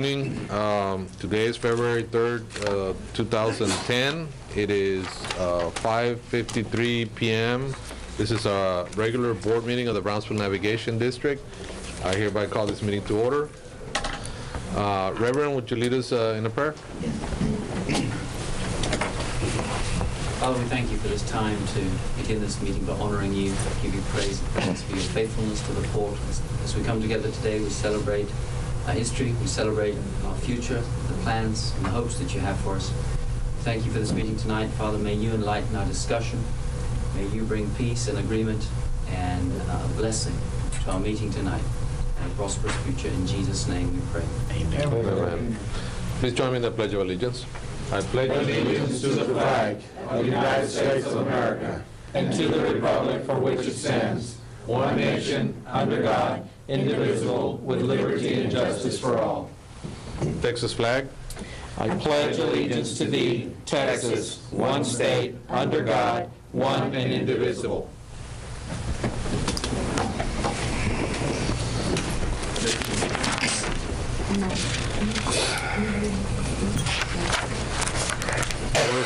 Today is February 3rd, 2010. It is 5:53 p.m. This is a regular board meeting of the Brownsville Navigation District. I hereby call this meeting to order. Reverend, would you lead us in a prayer? Father, we thank you for this time to begin this meeting by honoring you, give you praise and thanks for your faithfulness to the port. As we come together today, we celebrate our history, we celebrate our future, the plans and the hopes that you have for us. Thank you for this meeting tonight. Father, may you enlighten our discussion. May you bring peace and agreement and blessing to our meeting tonight and a prosperous future. In Jesus' name we pray. Amen. Amen. Please join me in the Pledge of Allegiance. I pledge allegiance to the flag of the United States of America and to the republic for which it stands, one nation, under God, indivisible, with liberty and justice for all. Texas flag. I pledge allegiance to thee, Texas, one state, under God, one and indivisible.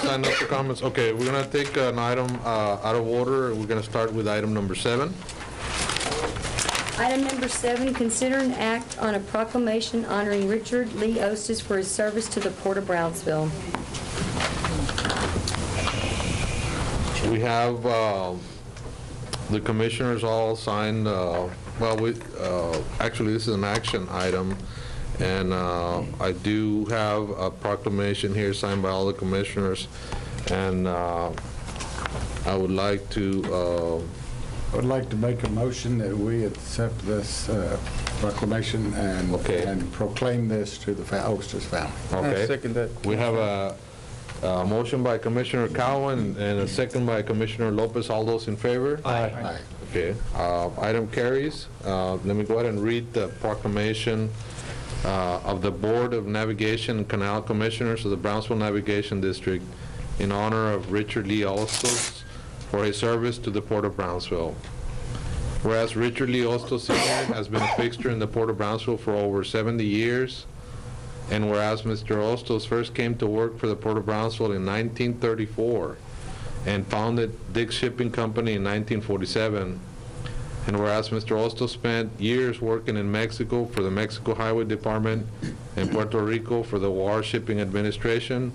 Sign up for comments. Okay, we're going to take an item out of order. We're going to start with item number 7. Item number 7, consider an act on a proclamation honoring Richard Lee Ostis for his service to the Port of Brownsville. We have the commissioners all signed. Actually, this is an action item. And I do have a proclamation here signed by all the commissioners, and I would like to make a motion that we accept this proclamation and proclaim this to the Ostis family. Okay. I second that. We have a motion by Commissioner Cowan and a second by Commissioner Lopez. All those in favor? Aye. Aye. Okay. Item carries. Let me go ahead and read the proclamation of the Board of Navigation and Canal Commissioners of the Brownsville Navigation District in honor of Richard Lee Ostos for his service to the Port of Brownsville. Whereas Richard Lee Ostos Sr. has been a fixture in the Port of Brownsville for over 70 years, and whereas Mr. Ostos first came to work for the Port of Brownsville in 1934 and founded Dick's Shipping Company in 1947, and whereas Mr. Ostos spent years working in Mexico for the Mexico Highway Department, in Puerto Rico for the War Shipping Administration,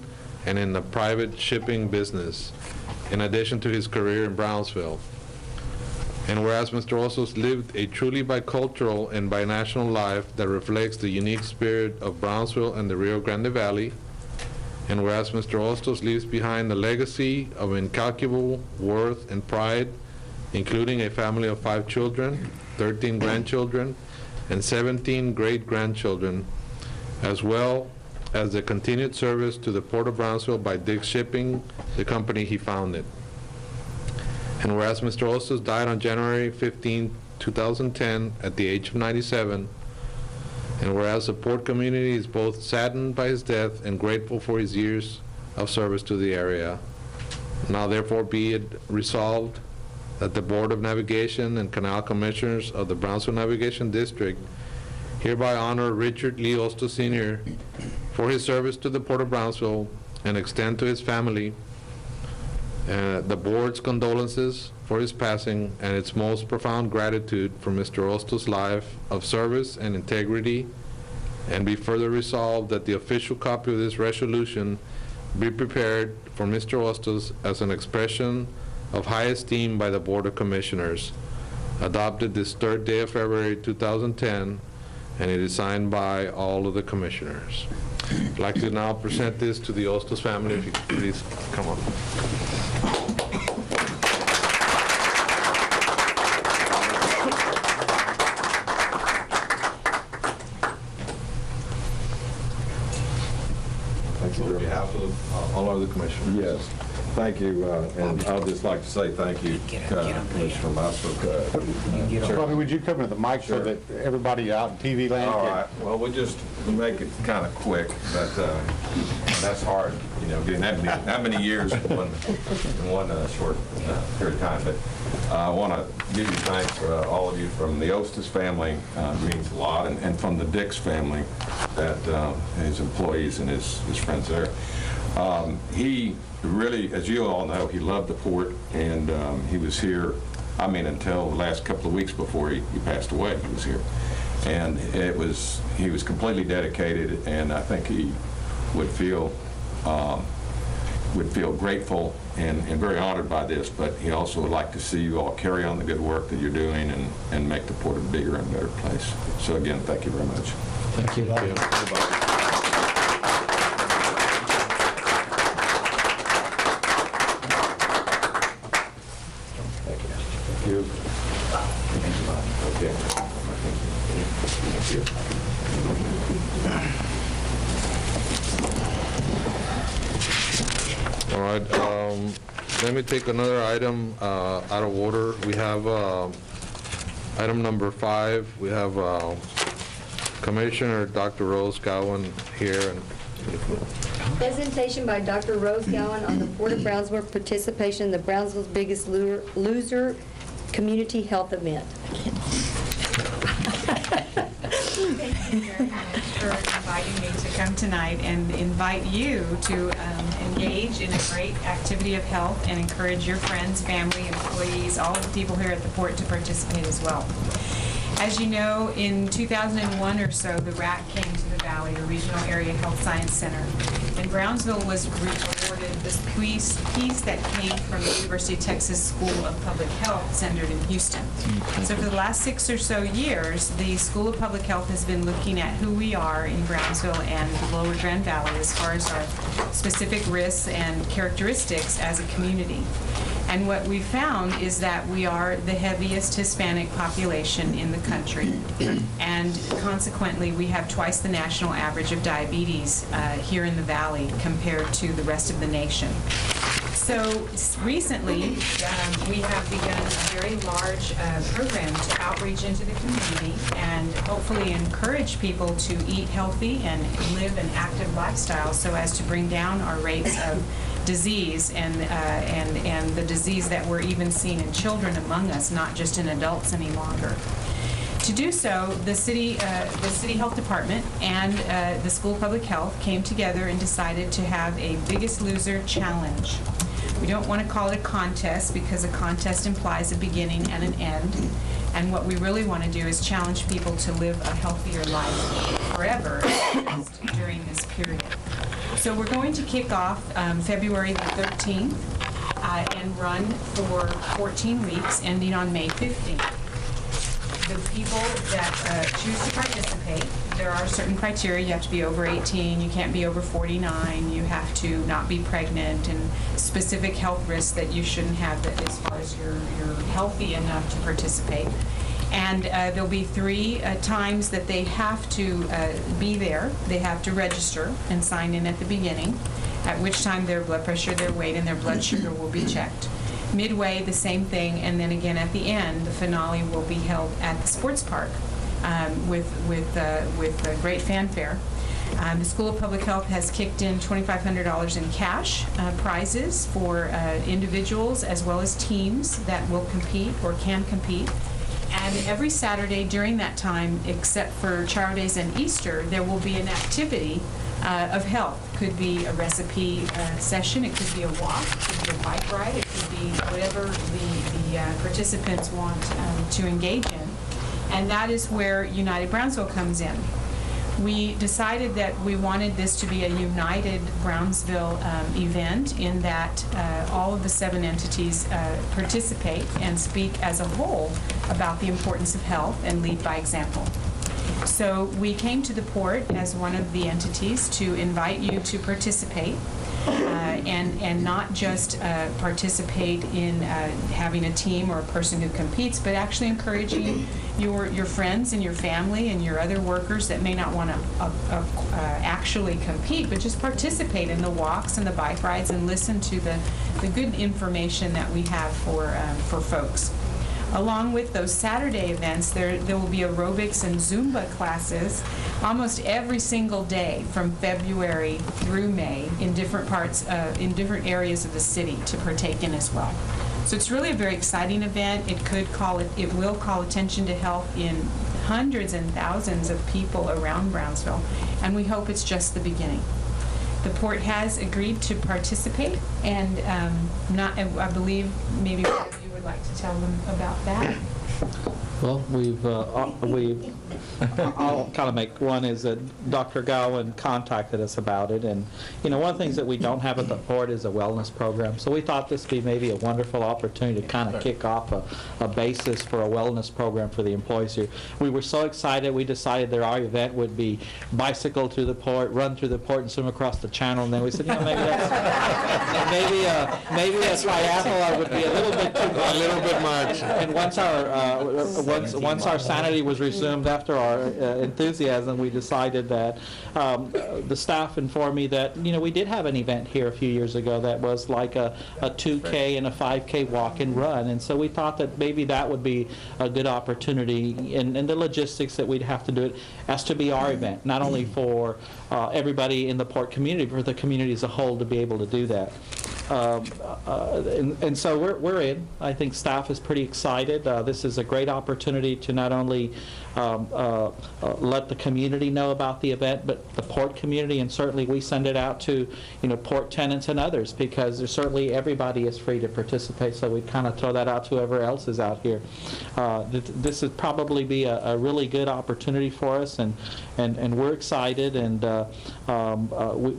and in the private shipping business, in addition to his career in Brownsville. And whereas Mr. Ostos lived a truly bicultural and binational life that reflects the unique spirit of Brownsville and the Rio Grande Valley, and whereas Mr. Ostos leaves behind a legacy of incalculable worth and pride, including a family of 5 children, 13 grandchildren, and 17 great-grandchildren, as well as the continued service to the Port of Brownsville by Dick's Shipping, the company he founded. And whereas Mr. Ostos died on January 15, 2010, at the age of 97, and whereas the port community is both saddened by his death and grateful for his years of service to the area, now therefore be it resolved that the Board of Navigation and Canal Commissioners of the Brownsville Navigation District hereby honor Richard Lee Ostos Sr. for his service to the Port of Brownsville and extend to his family the Board's condolences for his passing and its most profound gratitude for Mr. Ostos' life of service and integrity, and be further resolved that the official copy of this resolution be prepared for Mr. Ostos as an expression of high esteem by the Board of Commissioners, adopted this 3rd day of February 2010, and it is signed by all of the commissioners. I'd like to now present this to the Ostos family. If you could please come on. Thank you. On behalf of all of the commissioners. Yes. Thank you, and I'd just like to say thank you, Commissioner Master. Bobby, would you come to the mic so Sure. that everybody out in TV land All can... right, well, we'll just make it kind of quick, but that's hard, you know, getting that many years in one short period of time. But I want to give you thanks, all of you, from the Ostis family, means a lot, and from the Dix family, that his employees and his friends there. He really, as you all know, he loved the port, and he was here, I mean, until the last couple of weeks before he passed away, he was here. And he was completely dedicated, and I think he would feel grateful and very honored by this, but he also would like to see you all carry on the good work that you're doing and make the port a bigger and better place. So again, thank you very much. Thank you, Bob. Thank you. Okay. Thank you. All right, let me take another item out of order. We have item number 5. We have Commissioner Dr. Rose Gowan here. Presentation by Dr. Rose Gowan on the Port of Brownsville participation in the Brownsville's Biggest Loser community health event. Thank you very much for inviting me to come tonight and invite you to engage in a great activity of health and encourage your friends, family, employees, all of the people here at the port to participate as well. As you know, in 2001 or so, the RAC came to the Valley, the Regional Area Health Science Center, and Brownsville was awarded this piece that came from the University of Texas School of Public Health, centered in Houston. So for the last 6 or so years, the School of Public Health has been looking at who we are in Brownsville and the Lower Grand Valley as far as our specific risks and characteristics as a community. And what we found is that we are the heaviest Hispanic population in the country. And consequently, we have twice the national average of diabetes here in the Valley compared to the rest of the nation. So recently, we have begun a very large program to outreach into the community and hopefully encourage people to eat healthy and live an active lifestyle so as to bring down our rates of disease and the disease that we're even seeing in children among us, not just in adults any longer. To do so, the city health department and the School of Public Health came together and decided to have a Biggest Loser challenge. We don't want to call it a contest because a contest implies a beginning and an end. And what we really want to do is challenge people to live a healthier life forever during this period. So we're going to kick off February the 13th and run for 14 weeks, ending on May 15th. The people that choose to participate, there are certain criteria. You have to be over 18, you can't be over 49, you have to not be pregnant, and specific health risks that you shouldn't have that as far as you're healthy enough to participate. And there'll be 3 times that they have to be there. They have to register and sign in at the beginning, at which time their blood pressure, their weight, and their blood sugar will be checked. Midway, the same thing, and then again at the end, the finale will be held at the sports park with great fanfare. The School of Public Health has kicked in $2,500 in cash prizes for individuals as well as teams that will compete or can compete. And every Saturday during that time, except for Charo Days and Easter, there will be an activity of health. It could be a recipe session, it could be a walk, it could be a bike ride, it could be whatever the participants want to engage in. And that is where United Brownsville comes in. We decided that we wanted this to be a United Brownsville event in that all of the 7 entities participate and speak as a whole about the importance of health and lead by example. So we came to the port as one of the entities to invite you to participate. And not just participate in having a team or a person who competes, but actually encouraging your friends and your family and your other workers that may not want to actually compete, but just participate in the walks and the bike rides and listen to the good information that we have for folks. Along with those Saturday events, there will be aerobics and Zumba classes almost every single day from February through May in different parts, in different areas of the city to partake in as well. So it's really a very exciting event. It will call attention to health in hundreds and thousands of people around Brownsville, and we hope it's just the beginning. The port has agreed to participate, and I believe maybe would like to tell them about that. Well, I'll kind of make one is that Dr. Gowan contacted us about it, and one of the things that we don't have at the port is a wellness program. So we thought this would be maybe a wonderful opportunity to kind of kick off a basis for a wellness program for the employees here. We were so excited, we decided that our event would be bicycle to the port, run through the port, and swim across the channel. And then we said, maybe a triathlon would be a little bit too much. A little bit much. And once our sanity was resumed after our enthusiasm, we decided that the staff informed me that we did have an event here a few years ago that was like a 2K and a 5K walk and run, and so we thought that maybe that would be a good opportunity in the logistics that we'd have to do it as to be our event, not only for everybody in the port community, but for the community as a whole to be able to do that. And so we're in. I think staff is pretty excited. This is a great opportunity to not only let the community know about the event, but the port community, and certainly we send it out to port tenants and others, because there's certainly everybody is free to participate. So we kind of throw that out to whoever else is out here. This would probably be a really good opportunity for us, and we're excited, and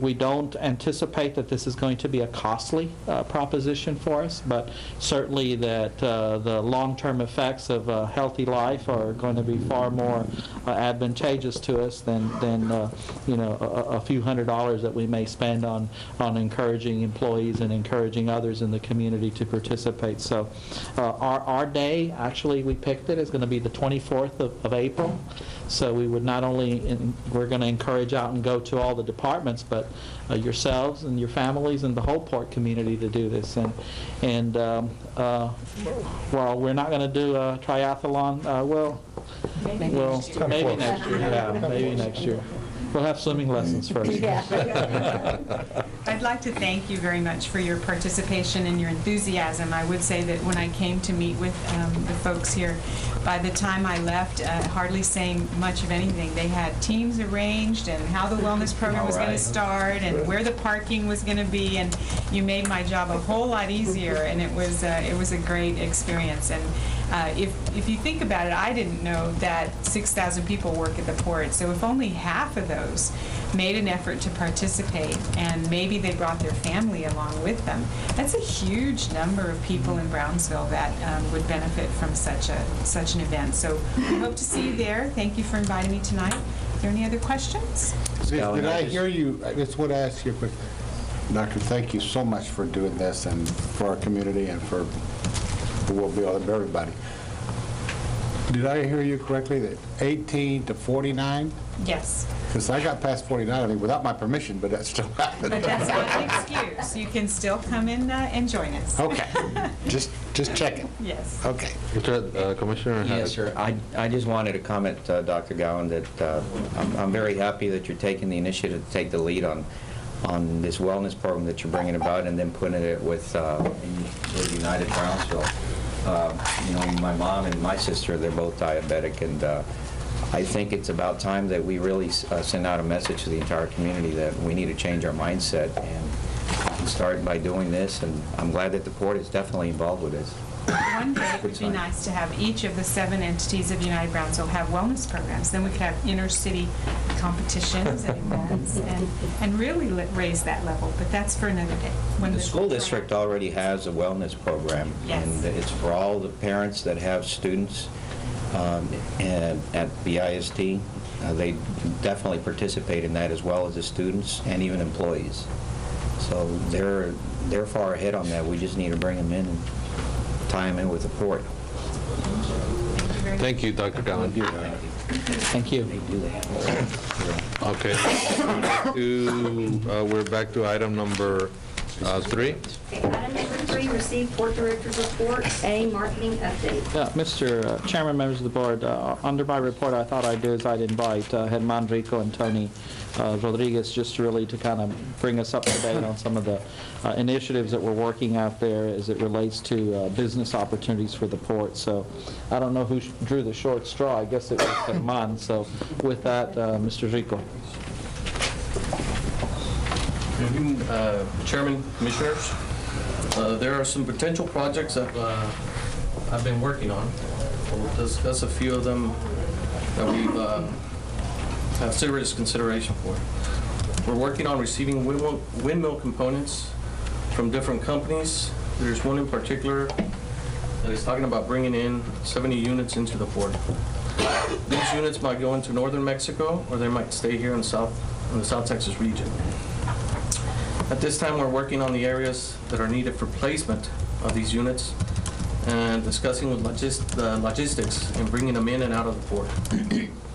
we don't anticipate that this is going to be a costly proposition for us, but certainly that the long-term effects of a healthy life are going to be far more advantageous to us than a few $100s that we may spend on encouraging employees and encouraging others in the community to participate. So our day, actually we picked it, is going to be the 24th of April. So we would not only, we're going to encourage out and go to all the departments, but yourselves and your families and the whole port community to do this. And while we're not going to do a triathlon, maybe next year. Yeah, maybe next year. We'll have swimming lessons first. I'd like to thank you very much for your participation and your enthusiasm. I would say that when I came to meet with the folks here, by the time I left, hardly saying much of anything. They had teams arranged and how the wellness program was going to start and where the parking was going to be, and you made my job a whole lot easier, and it was a great experience. And if you think about it, I didn't know that 6,000 people work at the port, so if only half of those made an effort to participate, and maybe they brought their family along with them, that's a huge number of people in Brownsville that would benefit from such an event. So we hope to see you there. Thank you for inviting me tonight. Are there any other questions? Did I hear you? I just want to ask you a quick, Doctor, thank you so much for doing this and for our community and for the well-being of everybody. Did I hear you correctly that 18 to 49? Yes. Because I got past 49, I mean, without my permission, but that still happened. But that's not an excuse. You can still come in and join us. Okay. Just checking. Yes. Okay. Mr. Commissioner? Yes, sir. I just wanted to comment, Dr. Gowan, that I'm very happy that you're taking the initiative to take the lead on this wellness program that you're bringing about, and then putting it with United Brownsville. My mom and my sister, they're both diabetic, and I think it's about time that we really send out a message to the entire community that we need to change our mindset, and start by doing this, and I'm glad that the port is definitely involved with this. One day it would be nice to have each of the 7 entities of United Brownsville have wellness programs. Then we could have inter-city competitions and events and really raise that level. But that's for another day. The school district already has a wellness program, yes, and it's for all the parents that have students at the ISD. they definitely participate in that as well as the students and even employees. So they're far ahead on that. We just need to bring them in and tie them in with the port. Thank you, Dr. Gowan. Thank you. Okay. We're back to item number 3. Okay, item number 3, receive Port Director's report, A, marketing update. Mr. Chairman, members of the board, under my report, I thought I'd do is I'd invite Germán Rico and Tony Rodriguez just really to kind of bring us up to date on some of the initiatives that we're working out there as it relates to business opportunities for the port. So I don't know who drew the short straw. I guess it was Germán. So with that, Mr. Rico. Chairman, Commissioners, there are some potential projects that I've been working on. We'll discuss a few of them that we've have serious consideration for. We're working on receiving windmill components from different companies. There's one in particular that is talking about bringing in 70 units into the port. These units might go into northern Mexico, or they might stay here in the South Texas region. At this time, we're working on the areas that are needed for placement of these units and discussing with logistics and bringing them in and out of the port.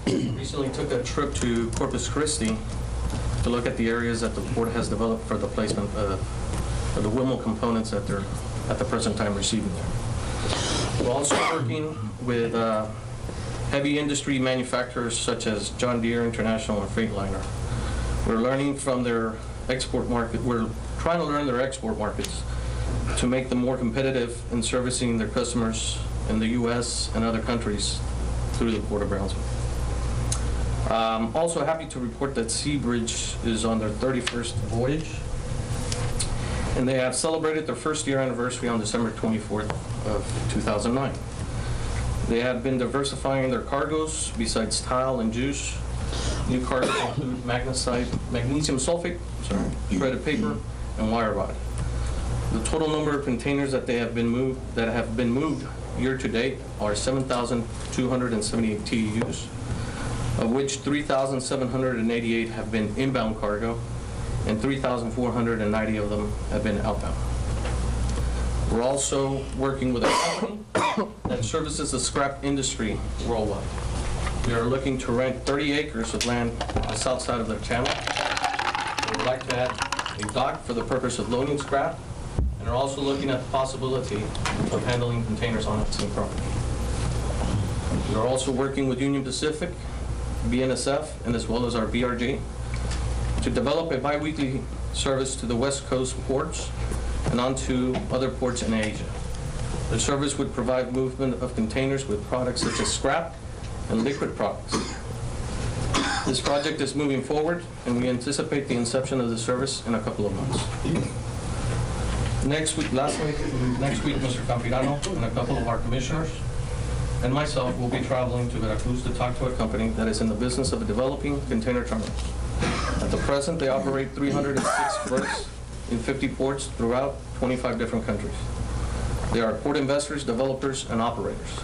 Recently took a trip to Corpus Christi to look at the areas that the port has developed for the placement of the windmill components that they're at the present time receiving there. We're also working with heavy industry manufacturers such as John Deere International and Freightliner. We're learning from their export market. We're trying to learn their export markets to make them more competitive in servicing their customers in the U.S. and other countries through the Port of Brownsville. Also happy to report that Seabridge is on their 31st voyage, and they have celebrated their first year anniversary on December 24th of 2009. They have been diversifying their cargoes besides tile and juice. New cargoes include magnesium sulfate, shredded paper, and wire rod. The total number of containers that have been moved year to date are 7,278 TEUs, of which 3,788 have been inbound cargo, and 3,490 of them have been outbound. We're also working with a company that services the scrap industry worldwide. We are looking to rent 30 acres of land on the south side of their channel. We would like to add a dock for the purpose of loading scrap, and are also looking at the possibility of handling containers on that same property. We are also working with Union Pacific, BNSF, and as well as our BRG to develop a bi-weekly service to the West Coast ports and onto other ports in Asia. The service would provide movement of containers with products such as scrap and liquid products. This project is moving forward, and we anticipate the inception of the service in a couple of months. Next week, Mr. Campirano and a couple of our commissioners and myself will be traveling to Veracruz to talk to a company that is in the business of developing container terminals. At the present, they operate 306 berths in 50 ports throughout 25 different countries. They are port investors, developers, and operators.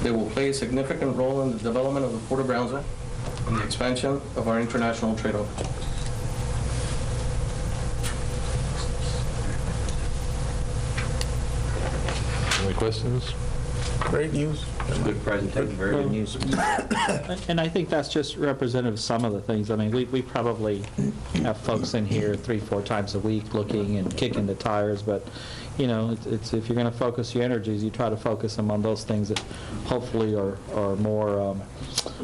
They will play a significant role in the development of the Port of Brownsville and the expansion of our international trade opportunities. Any questions? Great news. Good presentation, very good news. And I think that's just representative of some of the things. I mean, we probably have folks in here 3-4 times a week looking and kicking the tires, but you know, it's if you're going to focus your energies, you try to focus them on those things that hopefully are more,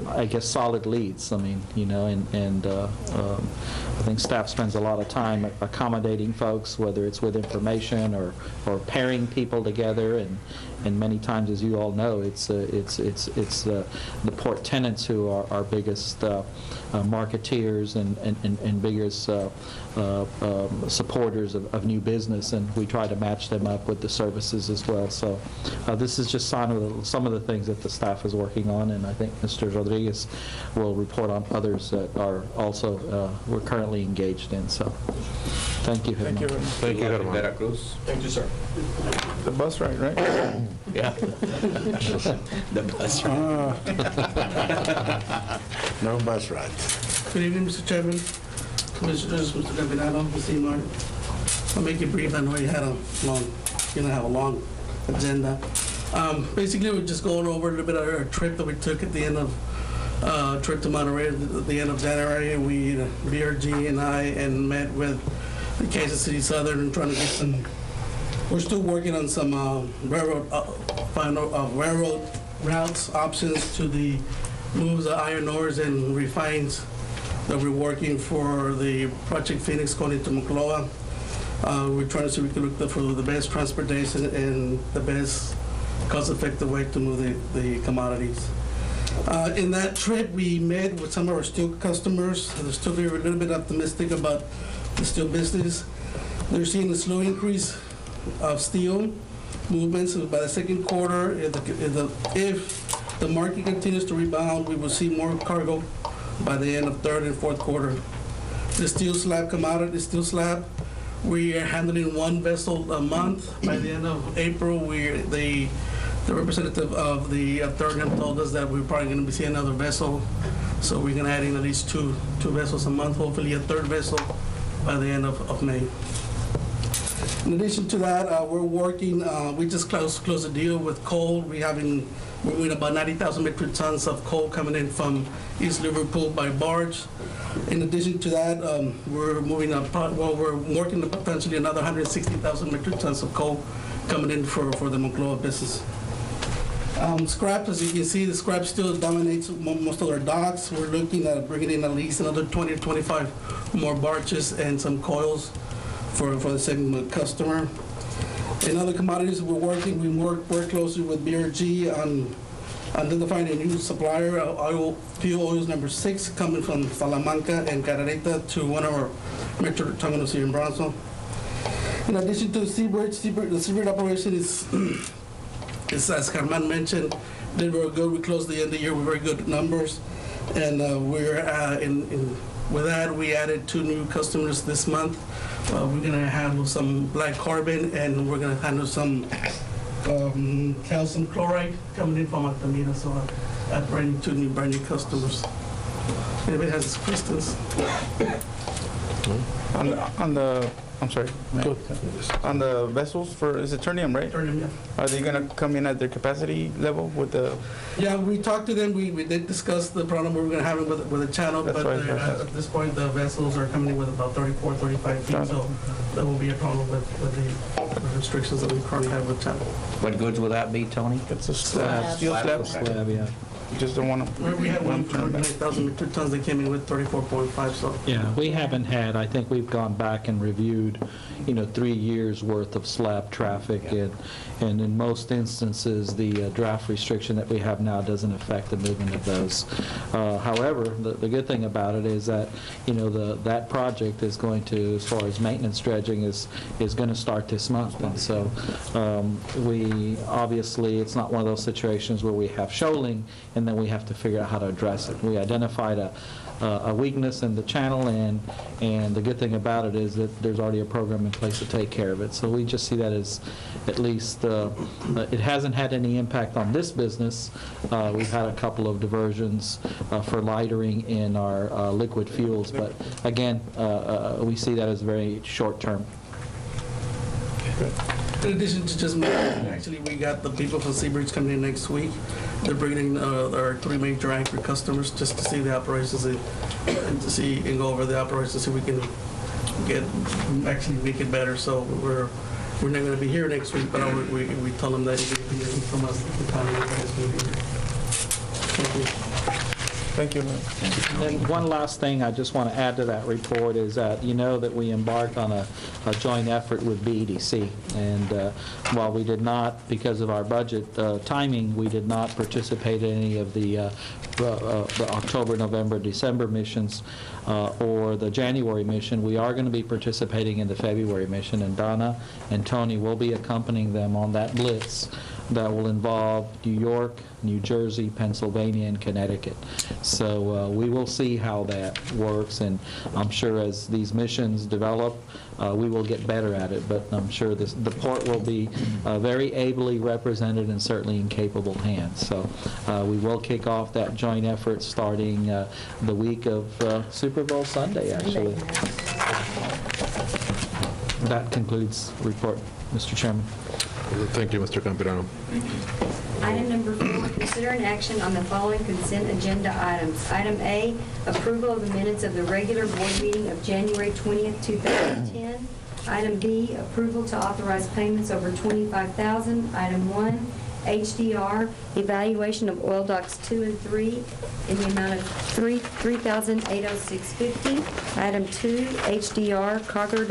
I guess, solid leads. I mean, you know, and I think staff spends a lot of time accommodating folks, whether it's with information or pairing people together, and many times, as you all know, it's the port tenants who are our biggest marketeers and biggest supporters of new business, and we try to match them up with the services as well. So this is just some of the things that the staff is working on, and I think Mr. Rodriguez will report on others that are also we're currently engaged in. So thank you. Thank you. Thank you, Germán. Veracruz. Thank you, sir. The bus ride, right? Yeah. The bus ride. No bus rides. Good evening, Mr. Chairman, Commissioners, Mr. Gavinado, Ms. Seymour. I'll make it brief. I know you had a long agenda. Basically, we're just going over a little bit of our trip that we took at the end of trip to Monterey at the end of January. We, BRG and I, met with the Kansas City Southern and trying to get some. We're still working on some railroad routes options to the moves of iron ores and refines that we're working for the Project Phoenix going into Monclova. We're trying to see if we can look for the best transportation and the best cost-effective way to move the commodities. In that trip, we met with some of our steel customers. They're still very a little bit optimistic about the steel business. They're seeing a slow increase of steel movements by the second quarter. If the market continues to rebound, we will see more cargo by the end of third and fourth quarter. The steel slab commodity, steel slab, we are handling one vessel a month. By the end of April, the representative of the third M told us that we're probably going to be seeing another vessel. So we're going to add in at least two vessels a month, hopefully a third vessel by the end of May. In addition to that, we're working, we just closed a deal with coal. We're moving about 90,000 metric tons of coal coming in from East Liverpool by barge. In addition to that, we're working on potentially another 160,000 metric tons of coal coming in for the Monclova business. Scrap, as you can see, the scrap still dominates most of our docks. We're looking at bringing in at least another 20 to 25 more barges and some coils for the same customer. In other commodities we work closely with BRG on identifying a new supplier, fuel oils number 6, coming from Salamanca and Carreta to one of our metro terminals here in Brownsville. In addition to the Seabridge operation is as Carmen mentioned, did very good. We closed the end of the year with very good numbers, and with that, we added 2 new customers this month. We're going to handle some black carbon, and we're going to handle some calcium chloride coming in from Altamira. So I'm bringing 2 brand new customers. Anybody has questions? I'm sorry. On the vessels is it Ternium, right? Ternium, yeah. Are they going to come in at their capacity level with the? Yeah, we talked to them. We did discuss the problem we were going to have with the channel, but at this point the vessels are coming in with about 34, 35 feet, so that will be a problem with the restrictions that we currently have with channel. What goods will that be, Tony? It's a steel slab. Slab, yeah. You just don't want to. We had 109,000 metric tons. They came in with 34.5. So yeah, we haven't had. I think we've gone back and reviewed, 3 years worth of slab traffic, and in most instances, the draft restriction that we have now doesn't affect the movement of those. However, the good thing about it is that that project is going to, as far as maintenance dredging, is going to start this month, and so we obviously it's not one of those situations where we have shoaling and then we have to figure out how to address it. We identified a weakness in the channel, and the good thing about it is that there's already a program in place to take care of it. So we just see that as at least it hasn't had any impact on this business. We've had a couple of diversions for lightering in our liquid fuels, but again, we see that as very short term. in addition to just me, actually we got the people from Seabridge coming in next week. They're bringing in our 3 major anchor customers just to see the operations and to see and go over the operations so we can actually make it better. So we're not going to be here next week, but we tell them that if you hear from us, the time you guys will be here. Thank you. Thank you. And one last thing I just want to add to that report is that you know that we embarked on a joint effort with BEDC, and while we did not, because of our budget timing, we did not participate in any of the October, November, December missions or the January mission. We are going to be participating in the February mission, and Donna and Tony will be accompanying them on that blitz that will involve New York, New Jersey, Pennsylvania, and Connecticut. So we will see how that works, and I'm sure as these missions develop, we will get better at it, but I'm sure the port will be very ably represented and certainly in capable hands. So we will kick off that joint effort starting the week of Super Bowl Sunday, actually. That concludes the report, Mr. Chairman. Thank you, Mr. Campirano. Item number 4, consider an action on the following consent agenda items. Item A, approval of the minutes of the regular board meeting of January 20th, 2010. Item B, approval to authorize payments over $25,000. Item 1, HDR, evaluation of oil docks 2 and 3 in the amount of $3,806.50. Item 2, HDR, cargo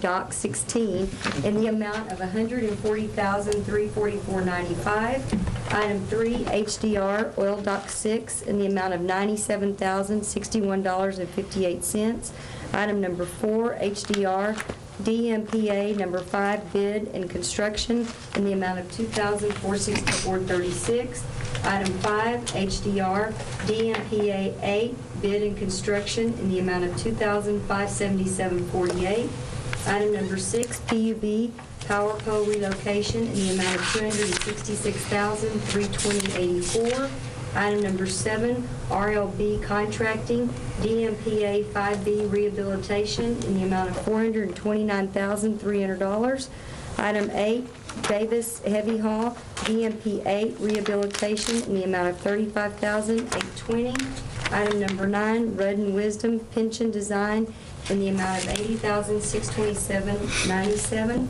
dock 16 in the amount of $140,344.95. Item 3, HDR, oil dock 6 in the amount of $97,061.58. Item number 4, HDR, DMPA number 5 bid and construction in the amount of $2,464.36. Item 5, HDR, DMPA 8 bid and construction in the amount of $2,577.48. Item number 6, PUB power pole relocation in the amount of $266,320.84. Item number 7, RLB contracting, DMPA 5B rehabilitation in the amount of $429,300. Item 8, Davis Heavy Haul, DMP 8 rehabilitation in the amount of $35,820. Item number 9, Rudd and Wisdom pension design in the amount of $80,627.97.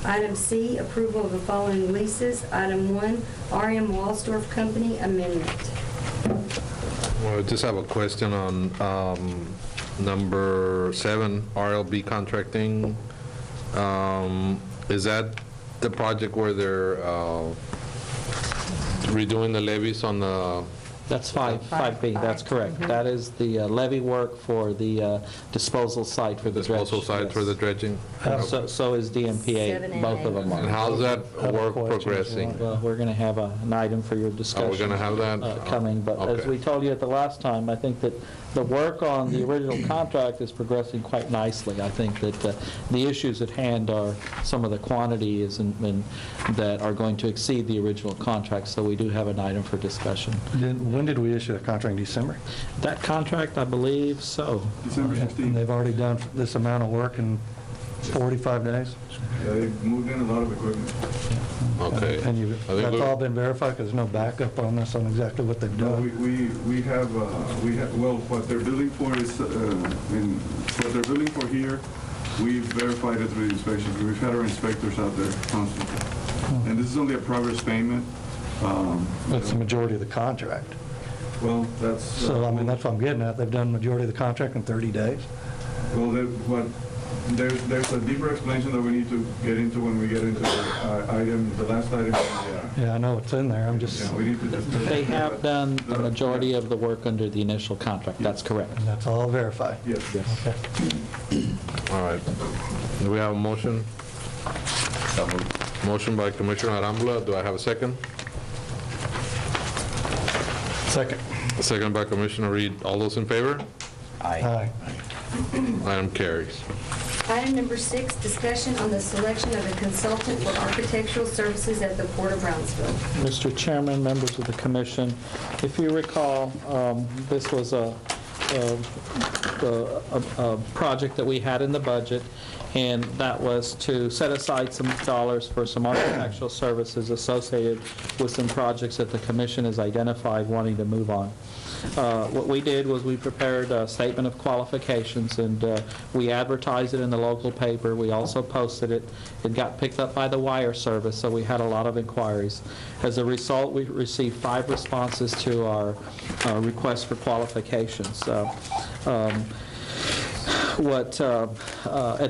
Item C, approval of the following leases. Item 1, R.M. Wallsdorf Company amendment. Well, I just have a question on number 7, RLB contracting. Is that the project where they're redoing the levees on the... That's 5B, that's correct. That is the levee work for the disposal site for the dredging. Disposal site for the dredging? So is DMPA, both of them are. And how's that work progressing? Well, we're going to have an item for your discussion. Oh, we're going to have that? Coming, but as Okay. we told you at the last time, I think that the work on the original contract is progressing quite nicely. I think that the issues at hand are some of the quantities and that are going to exceed the original contract, so we do have an item for discussion. When did we issue the contract? In December? That contract, I believe so. December 16th. And they've already done this amount of work in 45 days? Yeah, they moved in a lot of equipment. Okay. And that's all been verified, because there's no backup on this, on exactly what they've No, done? we have, well, what they're billing for is, what they're billing for here, we've verified it through the inspections. We've had our inspectors out there constantly. And this is only a progress payment. That's the majority of the contract. Well, that's... So, I mean, that's what I'm getting at. They've done the majority of the contract in 30 days? Well, there's a deeper explanation that we need to get into when we get into the last item. Yeah, I know it's in there. I'm just... Yeah, we need to just... They have done the majority of the work under the initial contract. That's correct. And that's all verified? Yes. Okay. All right. Do we have a motion? Motion by Commissioner Arambula. Do I have a second? Second. Second by Commissioner Reed. All those in favor? Aye. Item carries. Item number 6, discussion on the selection of a consultant for architectural services at the Port of Brownsville. Mr. Chairman, members of the commission, if you recall, this was a project that we had in the budget, and that was to set aside some dollars for some architectural services associated with some projects that the commission has identified wanting to move on. What we did was we prepared a statement of qualifications, and we advertised it in the local paper. We also posted it. It got picked up by the wire service, so we had a lot of inquiries. As a result, we received 5 responses to our request for qualifications. At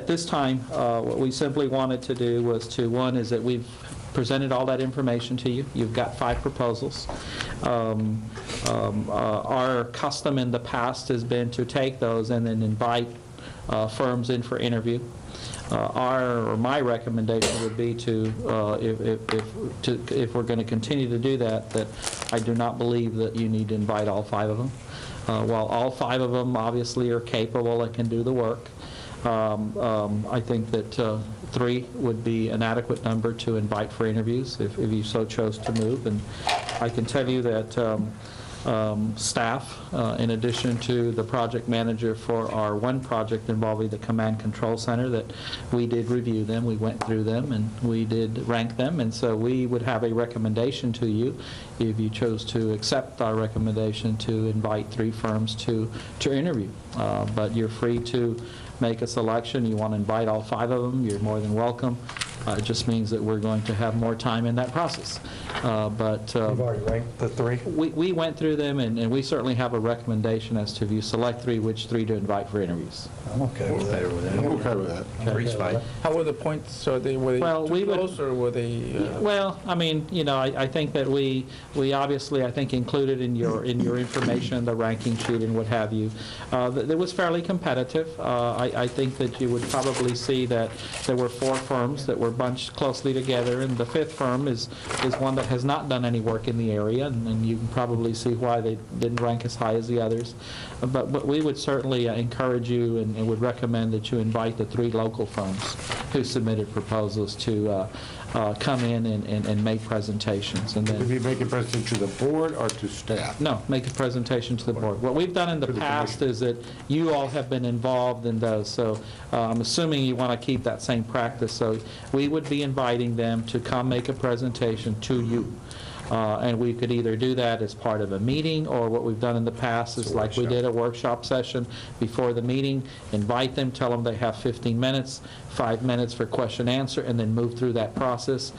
this time, what we simply wanted to do was to, one is that we've presented all that information to you. You've got 5 proposals. Our custom in the past has been to take those and then invite firms in for interview. My recommendation would be if we're going to continue to do that, that I do not believe that you need to invite all 5 of them. While all 5 of them obviously are capable and can do the work, I think that 3 would be an adequate number to invite for interviews if you so chose to move. And I can tell you that staff, in addition to the project manager for our one project involving the Command Control Center, that we did review them, we went through them, and we did rank them, and so we would have a recommendation to you if you chose to accept our recommendation to invite 3 firms to interview. But you're free to make a selection. You want to invite all 5 of them, you're more than welcome. It just means that we're going to have more time in that process. You've already ranked the 3? We went through them, and we certainly have a recommendation as to if you select 3, which 3 to invite for interviews. I'm okay with that. I'm okay with that. Three's fine. How were the points? Were they Well, we too would- close, or were they? Well, I mean, you know, I think that we obviously, I think, included in your information the ranking sheet and what have you. It was fairly competitive. I think that you would probably see that there were 4 firms that were bunched closely together, and the 5th firm is one that has not done any work in the area, and you can probably see why they didn't rank as high as the others. But we would certainly encourage you and would recommend that you invite the 3 local firms who submitted proposals to come in and make presentations. And Would then, you make a presentation to the board or to staff? no, make a presentation to the board. What we've done in the past is that you all have been involved in those, so I'm assuming you want to keep that same practice. So we would be inviting them to come make a presentation to you. And we could either do that as part of a meeting, or what we've done in the past is like we did a workshop session before the meeting, invite them, tell them they have 15 minutes, 5 minutes for question answer, and then move through that process.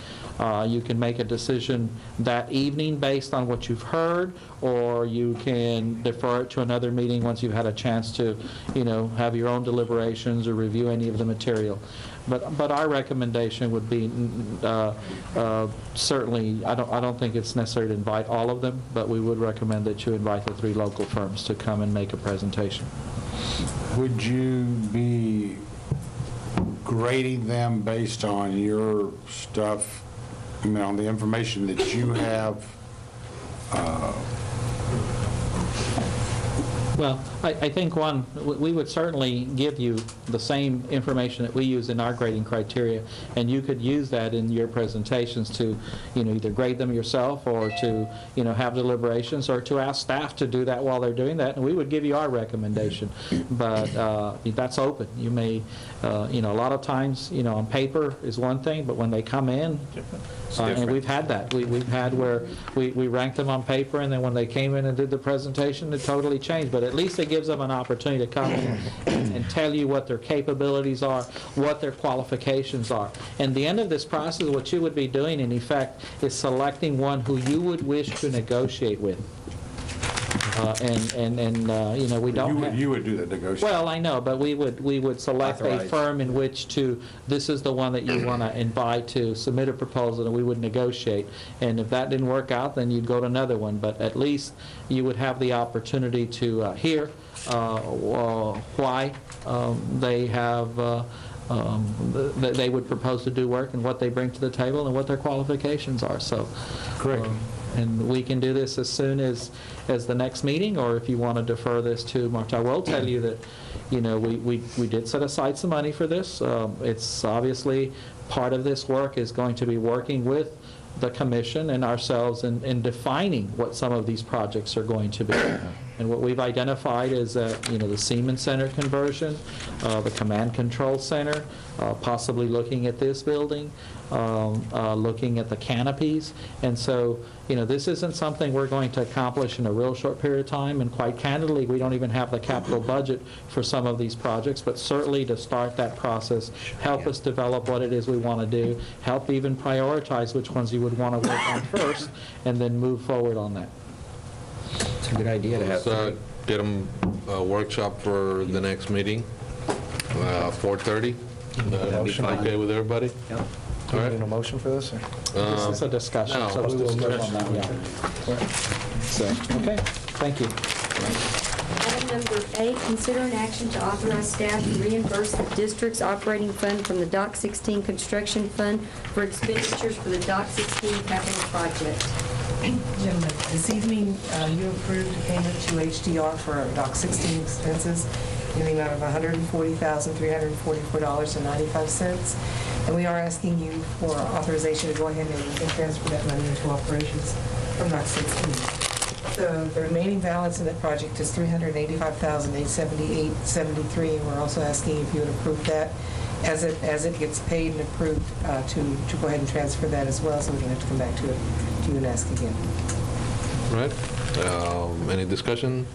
You can make a decision that evening based on what you've heard, or you can defer it to another meeting once you've had a chance to, you know, have your own deliberations or review any of the material. But our recommendation would be certainly, I don't think it's necessary to invite all of them, but we would recommend that you invite the 3 local firms to come and make a presentation. Would you be grading them based on your stuff, I mean, on the information that you have? Well, I think, one, we would certainly give you the same information that we use in our grading criteria, and you could use that in your presentations to, you know, either grade them yourself, or to, you know, have deliberations, or to ask staff to do that while they're doing that, and we would give you our recommendation. But that's open. You may, you know, a lot of times, you know, on paper is one thing, but when they come in, and we've had that. We've had where we ranked them on paper, and then when they came in and did the presentation, it totally changed. But at least it gives them an opportunity to come in and tell you what their capabilities are, what their qualifications are. And the end of this process, what you would be doing, in effect, is selecting one who you would wish to negotiate with. You know, we don't. You would do the negotiation. Well, I know, but we would select a firm in which to. This is the one that you want to invite to submit a proposal, and we would negotiate. And if that didn't work out, then you'd go to another one. But at least you would have the opportunity to hear why they have. They would propose to do work, and what they bring to the table, and what their qualifications are. So, correct. And we can do this as soon as the next meeting, or if you want to defer this to March. I will tell you that, you know, we did set aside some money for this. It's obviously part of this work is going to be working with the commission and ourselves in defining what some of these projects are going to be. And what we've identified is that, you know, the Siemens Center conversion, the Command Control Center, possibly looking at this building, looking at the canopies. And so, you know, this isn't something we're going to accomplish in a real short period of time, and quite candidly, we don't even have the capital budget for some of these projects, but certainly to start that process, help us develop what it is we want to do, help even prioritize which ones you would want to work on first, and then move forward on that. It's a good idea to have. So get them a workshop for the next meeting, 4:30. Okay with everybody? Yep. All right. Need a motion for this? Or? This is a discussion, no, so we will move on that, yeah. So, okay, thank you. Item Item number 8, consider an action to authorize staff to reimburse the district's operating fund from the Dock 16 Construction Fund for expenditures for the Dock 16 capital project. Gentlemen, this evening, you approved a payment to HDR for Dock 16 expenses in the amount of $140,344.95. And we are asking you for authorization to go ahead and transfer that money into operations from Dock 16. The remaining balance in that project is $385,878.73, and we're also asking if you would approve that as it gets paid and approved to go ahead and transfer that as well, so we don't have to come back to you and ask again. Right. Any discussion?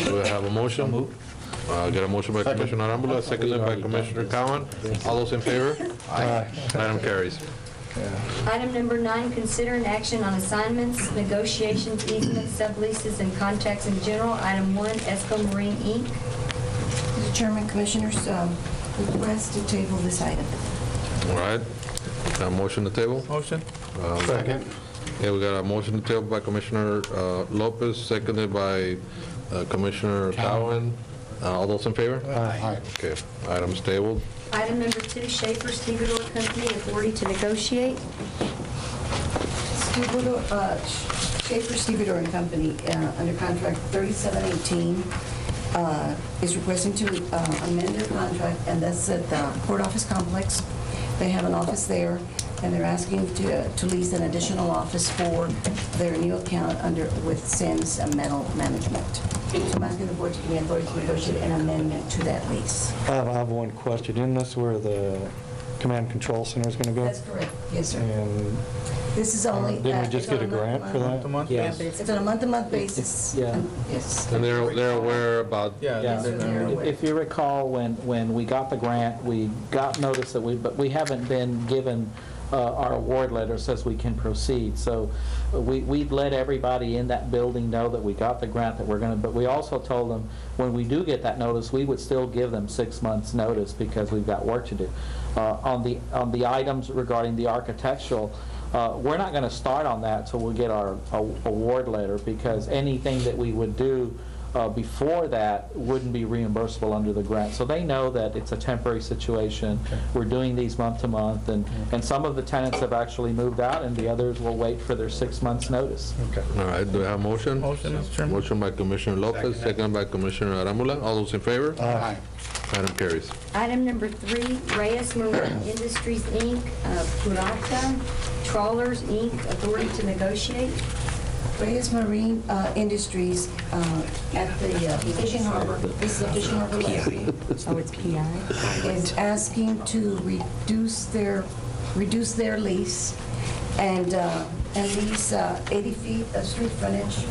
Do we have a motion? Got a motion by Commissioner Arambula, seconded by Commissioner Cowan. All those in favor? Aye. Item carries. Item number 9, consider an action on assignments, negotiations, easements, subleases, and contracts in general. Item 1, Esco Marine, Inc. Mr. Chairman, Commissioners, request to table this item. All right. Got a motion to table? Motion. Second. Yeah, we got a motion to table by Commissioner Lopez, seconded by Commissioner Cowan. All those in favor? Aye. Okay, item's tabled. Item number 2, Schaefer Stevedore Company, authority to negotiate. Schaefer Stevedore and Company, under contract 3718, is requesting to amend their contract, and that's at the Port Office Complex. They have an office there, and they're asking to lease an additional office for their new account with Sims Metal Management. So I'm asking the board to give me authority to negotiate an amendment to that lease. I have one question. Isn't this where the command control center is going to go? That's correct. Yes, sir. And this is only... didn't we just get a grant for that? Yes. It's on a month-to-month basis. Yeah. Yes. And they're aware about... Yeah. If you recall, when we got the grant, we got notice that but we haven't been given our award letter says we can proceed. So we'd let everybody in that building know that we got the grant, that we're going to, but we also told them when we do get that notice, we would still give them 6 months notice because we've got work to do. On the items regarding the architectural, we're not going to start on that till we get our award letter, because anything that we would do before that wouldn't be reimbursable under the grant. So they know that it's a temporary situation. Okay. We're doing these month to month, and some of the tenants have actually moved out, and the others will wait for their 6 months notice. Okay. All right, do we have a motion? Motion, Mr. Chairman. Motion by Commissioner Lopez, second by Commissioner Arambula. All those in favor? Aye. Item carries. Item number 3, Reyes Marine Industries, Inc., Purata Trawlers, Inc., authority to negotiate. Reyes Marine Industries at the Fishing Harbor, this is a Fishing Harbor levy. Oh, it's PI? Is asking to reduce their lease and lease 80 feet of street frontage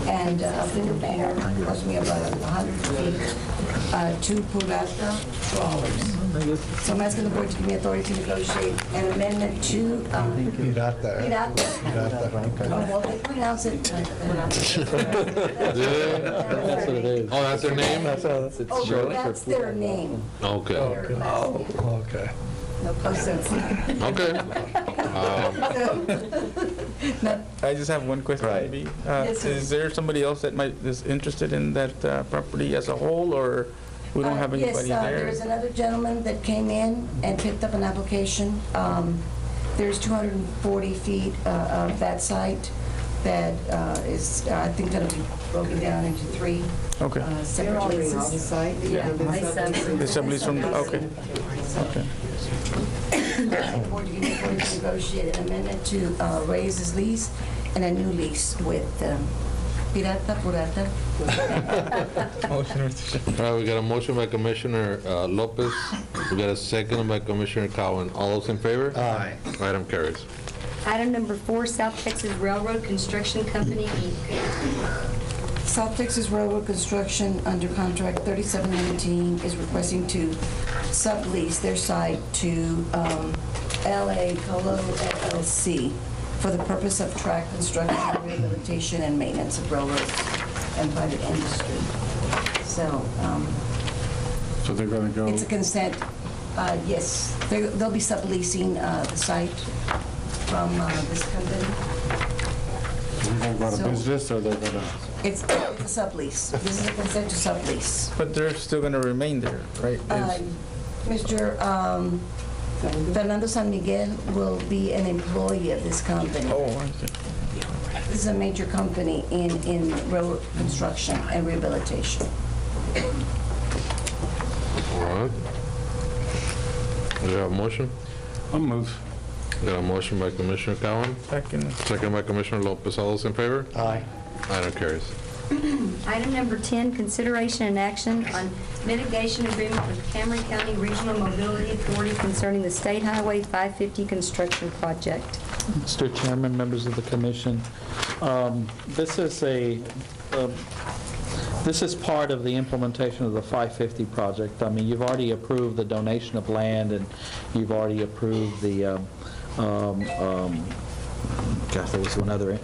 and a finger pier, cost me about 100 feet, to Purata Trawlers. So I'm asking the board to give me authority to negotiate an amendment to... Pirata. Well, they pronounce it... That's what it is. Oh, that's their name? That's that's their name. Okay. Okay. No sense. Okay. I just have one question. Right. Maybe. Yes, sir. Is there somebody else that is interested in that property as a whole, or we don't have anybody Yes, there? there's another gentleman that came in and picked up an application. There's 240 feet of that site that is, I think, going to be broken down into 3 separate leases. The site? Yeah, The sublease from, okay. The board to give me authority to negotiate an amendment to raise his lease and a new lease with Purata. Motion, Mr. Chairman. All right, we got a motion by Commissioner Lopez. We got a second by Commissioner Cowan. All those in favor? Aye. Item carries. Item number 4, South Texas Railroad Construction Company, Inc. South Texas Railroad Construction, under contract 3719, is requesting to sublease their site to LA Colo LLC for the purpose of track construction, rehabilitation, and maintenance of railroads and private industry. So they're going to go... it's a consent. Yes, they'll be subleasing the site from this company. They're going to So- business, or they're going to? It's a sublease. This is a consent to sublease. But they're still going to remain there, right? Mr. Fernando San Miguel will be an employee of this company. Oh, I see. This is a major company in road construction and rehabilitation. All right. Do you have a motion? I'll move. Got a motion by Commissioner Cowan, Second. second by Commissioner Lopez. All those in favor? Aye. Item carries. Item number 10, consideration and action on mitigation agreement with Cameron County Regional Mobility Authority concerning the State Highway 550 construction project. Mr. Chairman, members of the commission, this is part of the implementation of the 550 project. I mean, you've already approved the donation of land, and you've already approved the gosh, there was one other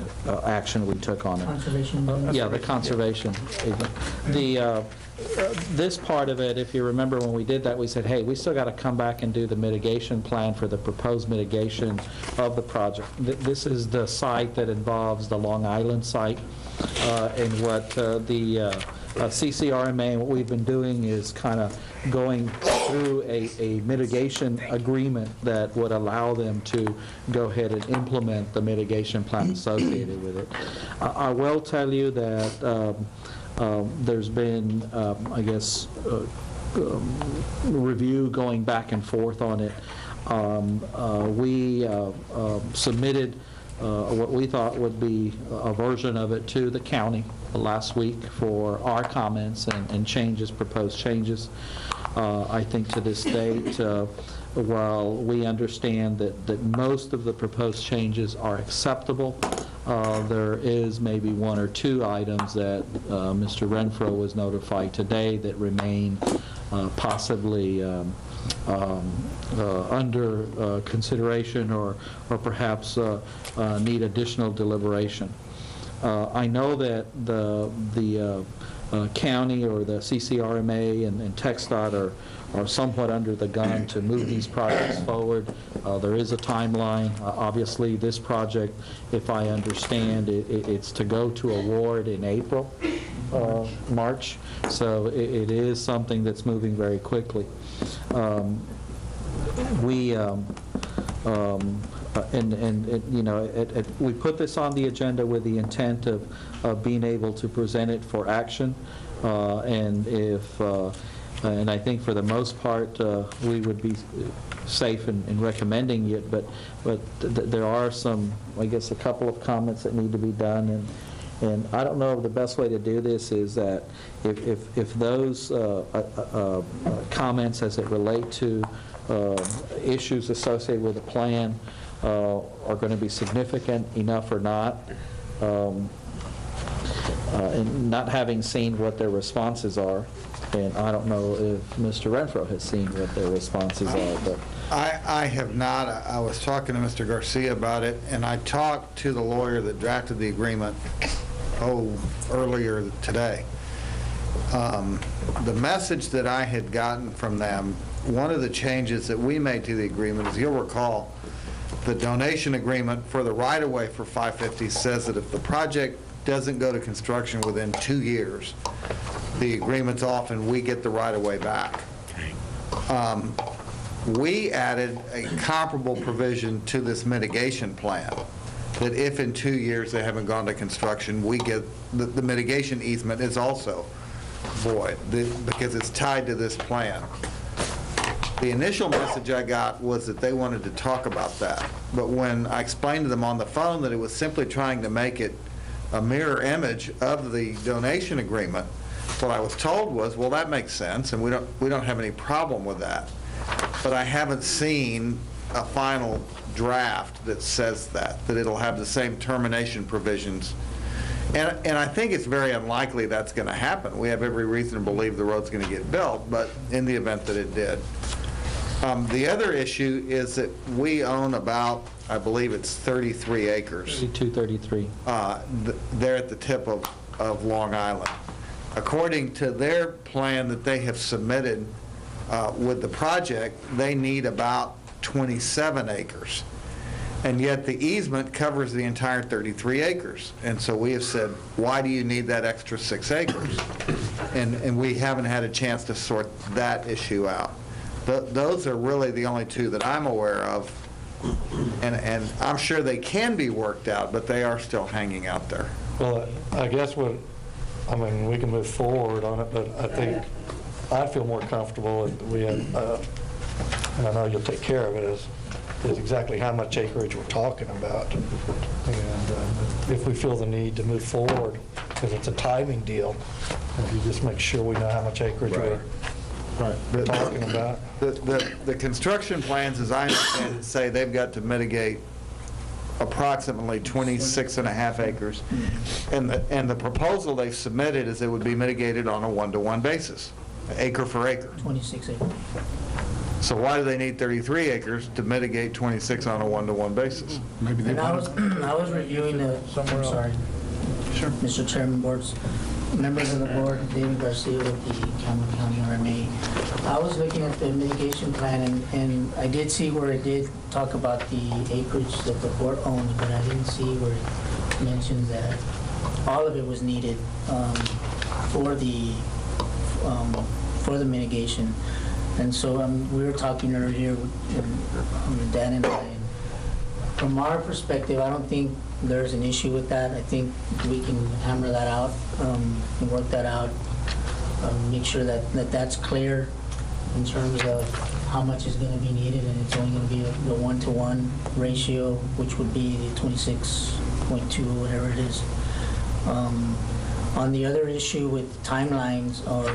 action we took on it. Conservation. Yeah, the conservation. This part of it, if you remember when we did that, we said, hey, we still got to come back and do the mitigation plan for the proposed mitigation of the project. This is the site that involves the Long Island site, and what the CCRMA and what we've been doing is kind of going through a mitigation agreement that would allow them to go ahead and implement the mitigation plan associated with it. I will tell you that there's been, I guess, review going back and forth on it. We submitted what we thought would be a version of it to the county last week for our comments and changes, proposed changes. I think to this date, while we understand that most of the proposed changes are acceptable, there is maybe one or two items that Mr. Renfro was notified today that remain possibly under consideration or perhaps need additional deliberation. I know that the county or the CCRMA and TxDOT are somewhat under the gun to move these projects forward. There is a timeline. Obviously, this project, if I understand, it's to go to award in April, March. So it is something that's moving very quickly. We put this on the agenda with the intent of being able to present it for action, and I think for the most part we would be safe in recommending it, but there are some, I guess, a couple of comments that need to be done, and I don't know if the best way to do this is that if those comments as it relate to issues associated with the plan are going to be significant enough or not, and not having seen what their responses are, and I don't know if Mr. Renfro has seen what their responses are, but I have not. I was talking to Mr. Garcia about it, and I talked to the lawyer that drafted the agreement earlier today. The message that I had gotten from them, one of the changes that we made to the agreement, as you'll recall, the donation agreement for the right-of-way for 550 says that if the project doesn't go to construction within 2 years, the agreement's off and we get the right-of-way back. We added a comparable provision to this mitigation plan, that if in 2 years they haven't gone to construction, we get, the mitigation easement is also void, because it's tied to this plan. The initial message I got was that they wanted to talk about that, but when I explained to them on the phone that it was simply trying to make it a mirror image of the donation agreement, what I was told was, well, that makes sense, and we don't have any problem with that. But I haven't seen a final draft that says that it'll have the same termination provisions. And I think it's very unlikely that's going to happen. We have every reason to believe the road's going to get built, but in the event that it did. The other issue is that we own about, I believe it's 33 acres. 3233. There at the tip of Long Island. According to their plan that they have submitted with the project, they need about 27 acres. And yet the easement covers the entire 33 acres. And so we have said, why do you need that extra 6 acres? And we haven't had a chance to sort that issue out. Those are really the only two that I'm aware of. And I'm sure they can be worked out, but they are still hanging out there. Well, I guess we can move forward on it, but I think I'd feel more comfortable if we had, and I know you'll take care of it, is exactly how much acreage we're talking about. And if we feel the need to move forward, because it's a timing deal, if you just make sure we know how much acreage we're talking about. The construction plans, as I understand it, say they've got to mitigate approximately 26.5 acres. And the proposal they've submitted is it would be mitigated on a 1-to-1 basis, acre for acre. 26 acres. So why do they need 33 acres to mitigate 26 on a 1-to-1 basis? Maybe they And I was reviewing the, I'm sorry, Sure. Mr. Chairman, boards, members of the board, David Garcia with the Cameron County RMA. I was looking at the mitigation plan, and I did see where it did talk about the acreage that the board owns, but I didn't see where it mentioned that all of it was needed for the mitigation. And so we were talking earlier with Dan and I, and from our perspective, I don't think there's an issue with that. I think we can hammer that out and work that out, make sure that that's clear in terms of how much is going to be needed, and it's only going to be the 1-to-1 ratio, which would be the 26.2 or whatever it is. On the other issue with timelines, or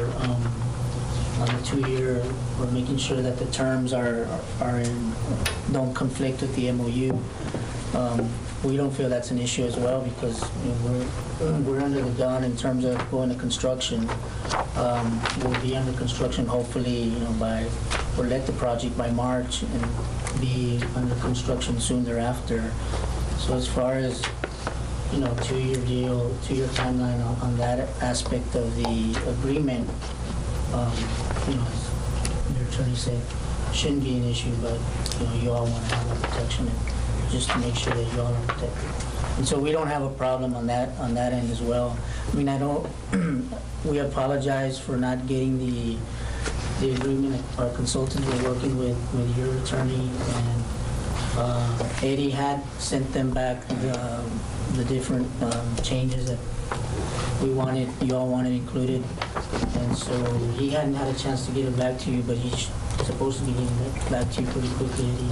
on the 2-year, we're making sure that the terms don't conflict with the MOU. We don't feel that's an issue as well, because we're under the gun in terms of going to construction. We'll be under construction hopefully, or let the project by March and be under construction soon thereafter. So as far as 2-year deal, 2-year timeline on that aspect of the agreement, as your attorney said, shouldn't be an issue, but you all want to have a protection just to make sure that you all are protected. And so we don't have a problem on that end as well. We apologize for not getting the agreement. Our consultants were working with your attorney, and Eddie had sent them back the different changes that you all wanted included. And so he hadn't had a chance to get it back to you, but he's supposed to be getting it back to you pretty quickly, Eddie.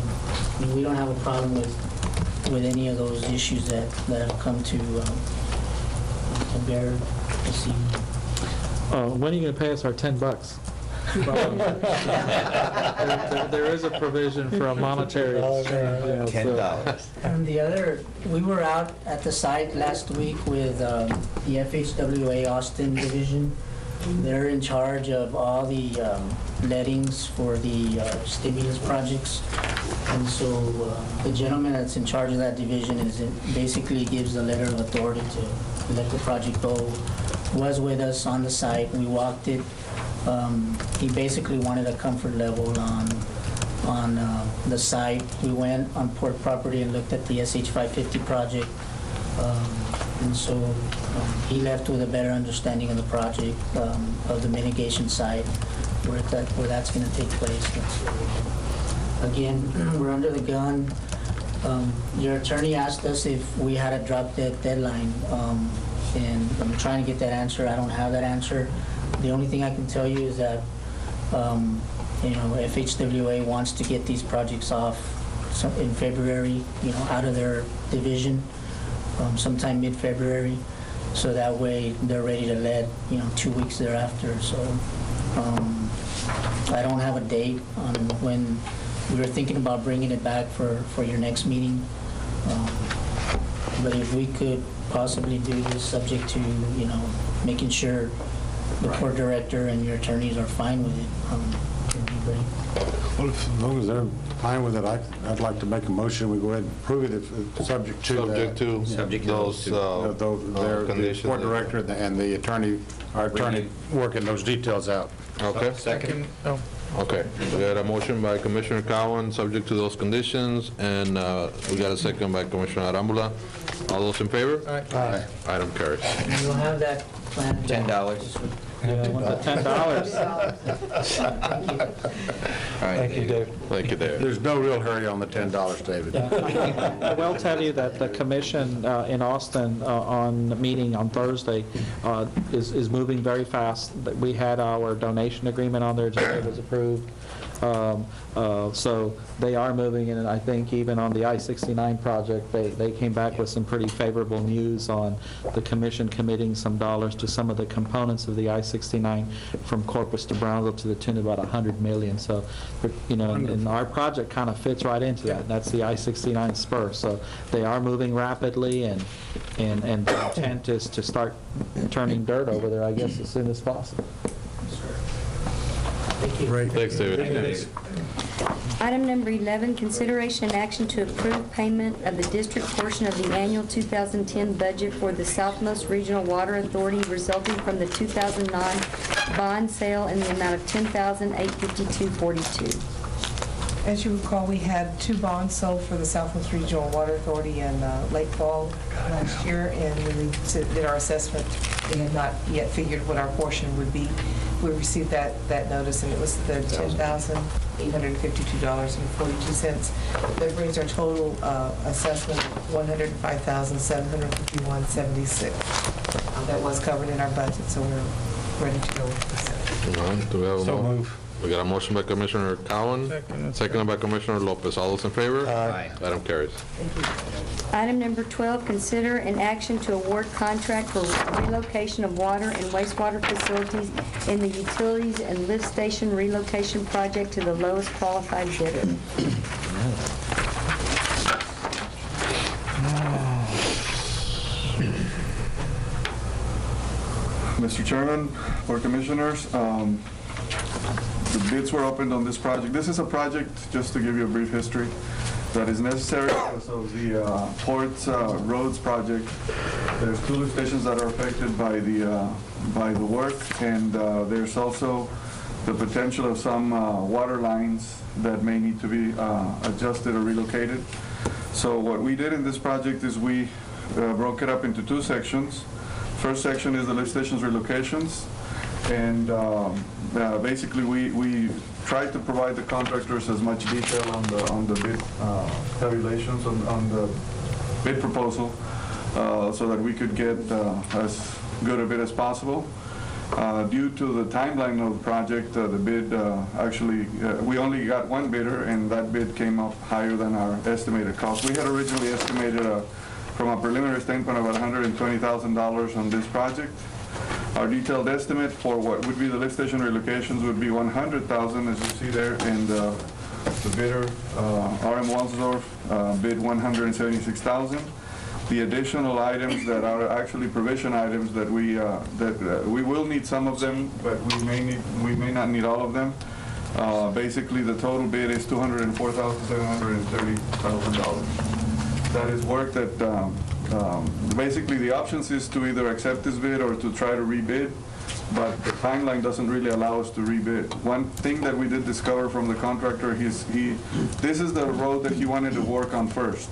We don't have a problem with any of those issues that have come to bear this evening. When are you going to pay us our $10? There is a provision for a monetary exchange. $10. And the other, we were out at the site last week with the FHWA Austin Division. They're in charge of all the lettings for the stimulus projects. And so the gentleman that's in charge of that division basically gives the letter of authority to let the project go. Was with us on the site. We walked it. He basically wanted a comfort level on the site. We went on port property and looked at the SH550 project. And so he left with a better understanding of the project, of the mitigation side, where that's going to take place. Again, we're under the gun. Your attorney asked us if we had a drop-dead deadline, and I'm trying to get that answer. I don't have that answer. The only thing I can tell you is that FHWA wants to get these projects off in February, out of their division, sometime mid-February, so that way they're ready to let 2 weeks thereafter. So I don't have a date on when. We were thinking about bringing it back for your next meeting, but if we could possibly do this subject to making sure the court director and your attorneys are fine with it, it'd be great. Well, as long as they're fine with it, I'd like to make a motion. We go ahead and approve it, if subject to those the court director and the attorney, our attorney, working those details out. Okay. Second? Okay, we got a motion by Commissioner Cowan, subject to those conditions, and we got a second by Commissioner Arambula. All those in favor? Aye. Item carries. And you'll have that plan. $10. Yeah, I want the $10. All right, Thank you, Dave. Thank you, Dave. There's no real hurry on the $10, David. I will tell you that the commission in Austin on the meeting on Thursday is moving very fast. We had our donation agreement on their agenda, it was approved. So they are moving, and I think even on the I-69 project, they came back with some pretty favorable news on the commission committing some dollars to some of the components of the I-69 from Corpus to Brownsville to the tune of about $100 million. So, you know, and our project kind of fits right into that. That's the I-69 spur. So they are moving rapidly, and the intent is to start turning dirt over there, I guess, as soon as possible. Great. Thanks, David. Item number 11, consideration and action to approve payment of the district portion of the annual 2010 budget for the Southmost Regional Water Authority resulting from the 2009 bond sale in the amount of $10,852.42. As you recall, we had 2 bonds sold for the Southwest Regional Water Authority in late fall last year, and when we did our assessment, we had not yet figured what our portion would be. We received that notice, and it was the $10,852.42. That brings our total assessment $105,751.76. That was covered in our budget, so we're ready to go with this. All right, do we have a So move. We got a motion by Commissioner Cowan, seconded by Commissioner Lopez. All those in favor? Aye. Item carries. Item number 12, consider an action to award contract for relocation of water and wastewater facilities in the utilities and lift station relocation project to the lowest qualified bidder. Mr. Chairman, Board Commissioners, the bids were opened on this project. This is a project, just to give you a brief history, that is necessary because of the Ports Roads project. There's 2 lift stations that are affected by the work, and there's also the potential of some water lines that may need to be adjusted or relocated. So what we did in this project is we broke it up into 2 sections. First section is the lift stations relocations, and basically we tried to provide the contractors as much detail on the bid tabulations on the bid proposal so that we could get as good a bid as possible. Due to the timeline of the project, the bid actually, we only got 1 bidder, and that bid came up higher than our estimated cost. We had originally estimated from a preliminary standpoint about $120,000 on this project. Our detailed estimate for what would be the lift station relocations would be $100,000, as you see there, and the bidder, R.M. Walsdorf, bid $176,000. The additional items that are actually provision items that we will need some of them, but we may not need all of them. Basically, the total bid is $204,730,000. That is work that basically the options is to either accept this bid or to try to rebid, but the timeline doesn't really allow us to rebid. One thing that we did discover from the contractor, this is the road that he wanted to work on first.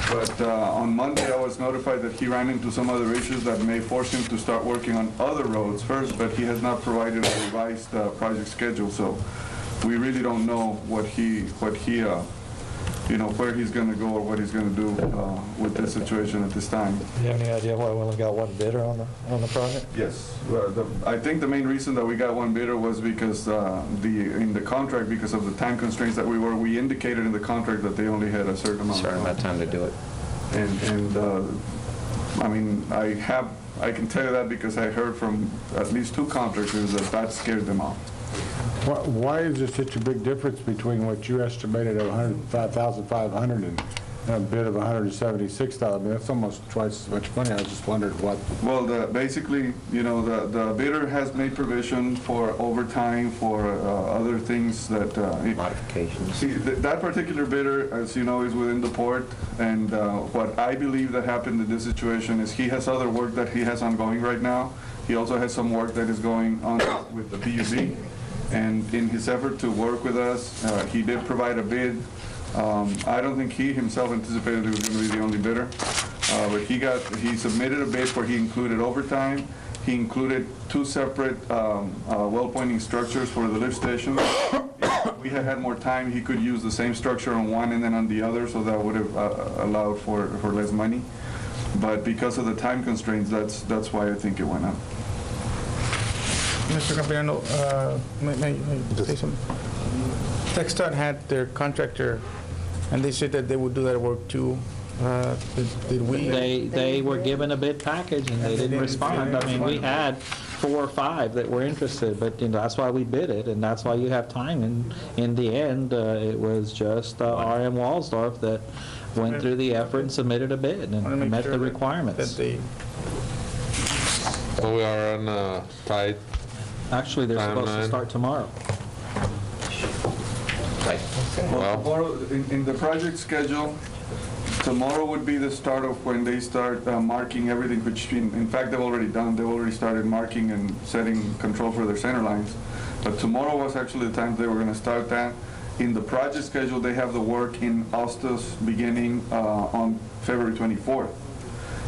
But on Monday, I was notified that he ran into some other issues that may force him to start working on other roads first, but he has not provided a revised project schedule, so we really don't know what where he's going to go or what he's going to do with this situation at this time. Do you have any idea why we only got 1 bidder on the project? Yes. I think the main reason that we got 1 bidder was because in the contract, because of the time constraints that we indicated in the contract that they only had a certain amount of time to do it. And I mean, I can tell you that because I heard from at least 2 contractors that scared them off. Why is there such a big difference between what you estimated at $105,500 and a bid of $176,000? I mean, that's almost twice as much money. I just wondered what. Well, basically, the bidder has made provision for overtime, for other things that modifications. See, that particular bidder, as you know, is within the port, and what I believe that happened in this situation is he has other work that he has ongoing right now. He also has some work that is going on with the PUC. And in his effort to work with us, he did provide a bid. I don't think he himself anticipated he was going to be the only bidder, but he submitted a bid where he included overtime. He included 2 separate well pointing structures for the lift station. If we had more time, he could use the same structure on one and then on the other, so that would have allowed for less money. But because of the time constraints, that's why I think it went up. Mr. Campirano, may I say something? TxDOT had their contractor, and they said that they would do that work too. Did we? They were given a bid package and they didn't respond. I mean, we had 4 or 5 that were interested, but that's why we bid it, and that's why you have time. And in the end, it was just R.M. Walsdorf that went through the effort and submitted a bid and met the requirements. So we are on a tight. Actually, they're supposed to start tomorrow. Well, tomorrow, in the project schedule, tomorrow would be the start of when they start marking everything, which in fact they've already done. They've already started marking and setting control for their center lines. But tomorrow was actually the time they were going to start that. In the project schedule, they have the work in Ostos beginning on February 24th.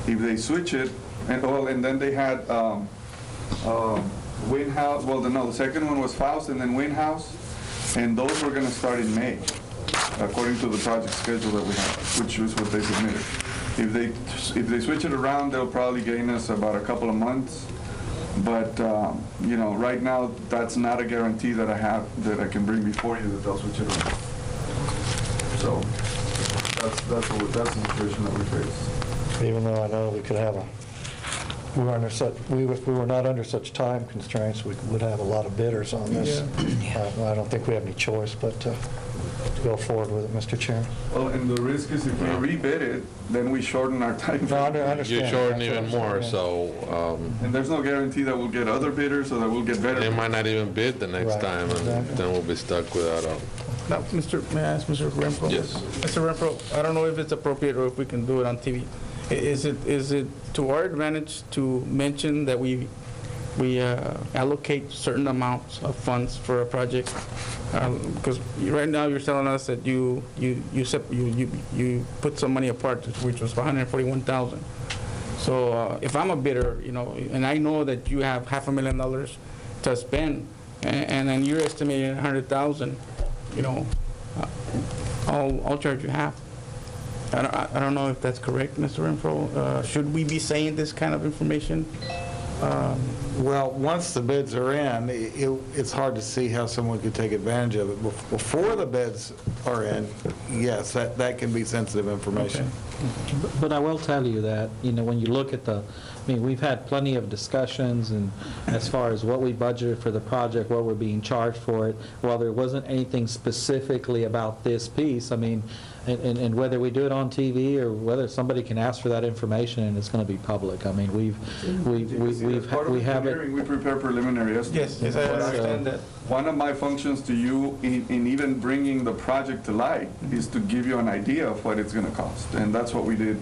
If they switch it, and then they had Windhouse, the second one was Faust and then Windhouse, and those were going to start in May, according to the project schedule that we have, which was what they submitted. If they switch it around, they'll probably gain us about a couple of months. But right now, that's not a guarantee that I have that I can bring before you that they'll switch it around. So that's the situation that we face. Even though I know we could have if we were not under such time constraints, we would have a lot of bidders on this. I don't think we have any choice but to go forward with it, Mr. Chairman. Well, and the risk is if we rebid it, then we shorten our time. No, I understand. You shorten even more, so. And there's no guarantee that we'll get other bidders or that we'll get better. They might not even bid the next time, and then we'll be stuck without a. Now, may I ask Mr. Renfro? Yes. Mr. Renfro, I don't know if it's appropriate or if we can do it on TV. Is it to our advantage to mention that we allocate certain amounts of funds for a project? Because right now you're telling us that you put some money apart, which was $141,000. So if I'm a bidder, and I know that you have $500,000 to spend, and then you're estimating $100,000, I'll charge you half. I don't know if that's correct, Mr. Renfro. Should we be saying this kind of information? Well, once the bids are in, it's hard to see how someone could take advantage of it. Before the bids are in, yes, that can be sensitive information. Okay. But I will tell you that, when you look at we've had plenty of discussions, and as far as what we budgeted for the project, what we're being charged for it, while there wasn't anything specifically about this piece, and whether we do it on TV or whether somebody can ask for that information and it's going to be public. We have it. We prepare preliminary estimates. Yes, I understand that. One of my functions to you in even bringing the project to light is to give you an idea of what it's going to cost, and that's what we did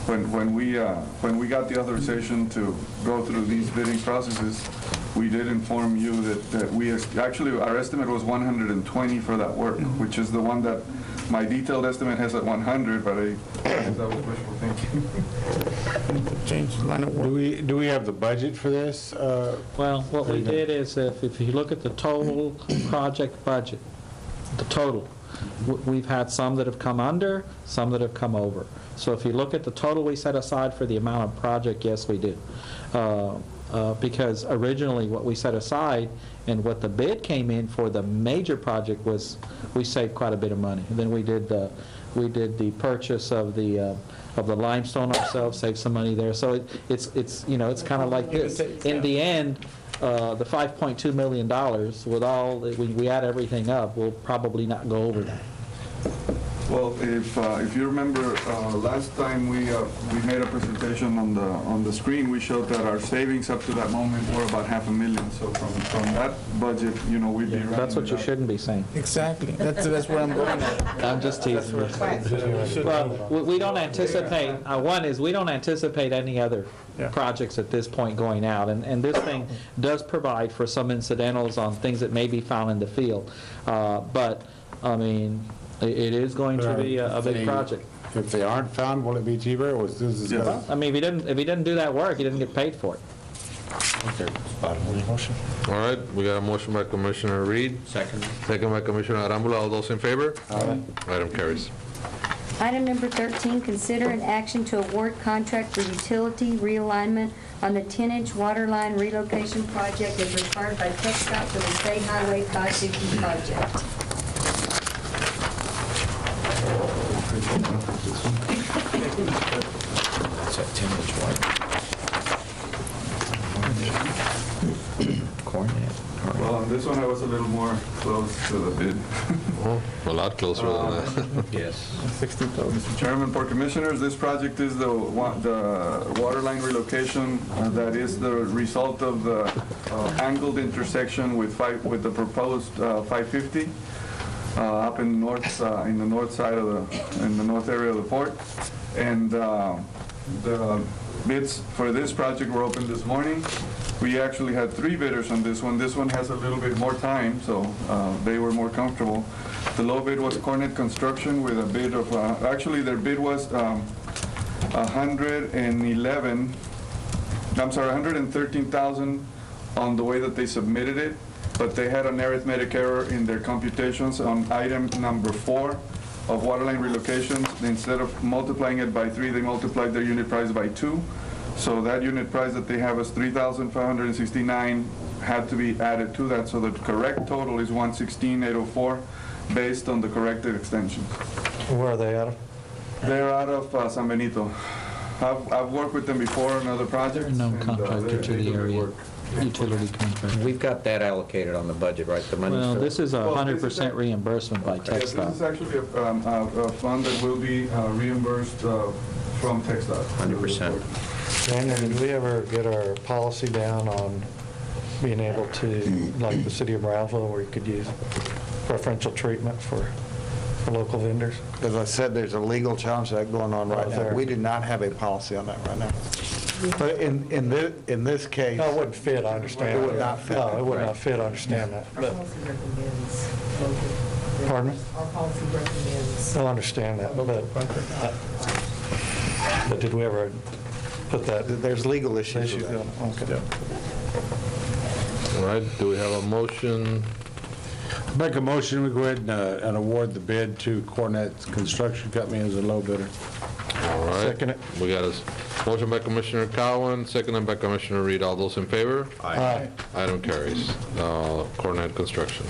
when we got the authorization to go through these bidding processes. We did inform you that we actually our estimate was 120 for that work, which is the one that my detailed estimate has at 100, but that was wishful thinking. Change line of work. Do we have the budget for this? Well, what we did is if you look at the total project budget, the total, we've had some that have come under, some that have come over. So if you look at the total we set aside for the amount of project, yes, we did. Because originally what we set aside and what the bid came in for the major project was we saved quite a bit of money. And then we did the purchase of the limestone ourselves, saved some money there. So it's kind of like this. In the end, the $5.2 million with all we add everything up, we'll probably not go over that. Well, if you remember, last time we made a presentation on the screen, we showed that our savings up to that moment were about $500,000. So from that budget, you know, we'd be running. That's what you shouldn't be saying. Exactly. That's where I'm going at. I'm just teasing you. Well, we don't anticipate, one is, we don't anticipate any other projects at this point going out, and this thing does provide for some incidentals on things that may be found in the field. But, I mean, it is going to be a big project. If they aren't found, will it be cheaper, or is this good? I mean, if he didn't do that work, he didn't get paid for it. Okay. Motion. All right, we got a motion by Commissioner Reed. Second by Commissioner Arambula. All those in favor? Aye. Item carries. Item number 13, consider an action to award contract for utility realignment on the 10-inch water line relocation project as required by TxDOT for the State Highway 550 project. That's that 10-inch white. Cornet. Well, on this one, I was a little more close to the bid. Oh, a lot closer than that. Yes. Mr. Chairman, Board Commissioners, this project is the water line relocation that is the result of the angled intersection with the proposed 550 up in the north side of the north area of the port. And the bids for this project were opened this morning. We actually had 3 bidders on this one. This one has a little bit more time, so they were more comfortable. The low bid was Cornet Construction with a bid of, actually their bid was 113,000 on the way that they submitted it, but they had an arithmetic error in their computations on item number 4 of waterline relocations. Instead of multiplying it by 3, they multiplied their unit price by 2. So that unit price that they have is $3,569 had to be added to that. So the correct total is $116,804 based on the corrected extensions. Where are they out of? They're out of San Benito. I've worked with them before on other projects. No contractor to the area. Utility contract. We've got that allocated on the budget, right? The money. Well, this is 100% reimbursement by Yes, TxDOT. this is actually a fund that will be reimbursed from TxDOT. 100%. Daniel, did we ever get our policy down on being able to, like the city of Brownsville, where you could use preferential treatment for local vendors? As I said, there's a legal challenge that going on right now. There. We do not have a policy on that right now. But in this case. No, it wouldn't fit, I understand. It would not fit. No, it would not fit, I understand that. Our policy recommends local. Pardon me? Our policy recommends. I understand that, but did we ever put that? There's legal issues with that. Okay. All right, do we have a motion? Make a motion, we go ahead and award the bid to Cornet Construction Company as a low bidder. All right. Second it. We got a motion by Commissioner Cowan, seconded by Commissioner Reed. All those in favor? Aye. Item carries. Cornet Construction.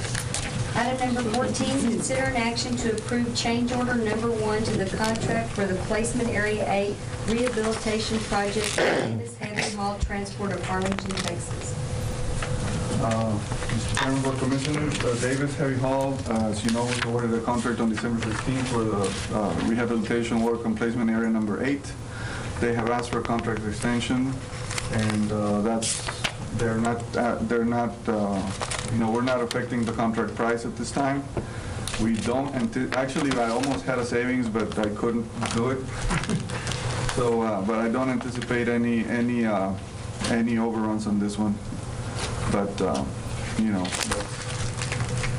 Item number 14, consider an action to approve change order number 1 to the contract for the Placement Area 8 Rehabilitation Project for Davis Heavy Haul Transport of Arlington, Texas. Mr. Chairman, Board Commissioners, Davis Heavy Haul, as you know, was awarded a contract on December 15th for the rehabilitation work on Placement Area number 8. They have asked for a contract extension, and we're not affecting the contract price at this time. We don't, actually, I almost had a savings, but I couldn't do it. So, but I don't anticipate any overruns on this one. But, you know, the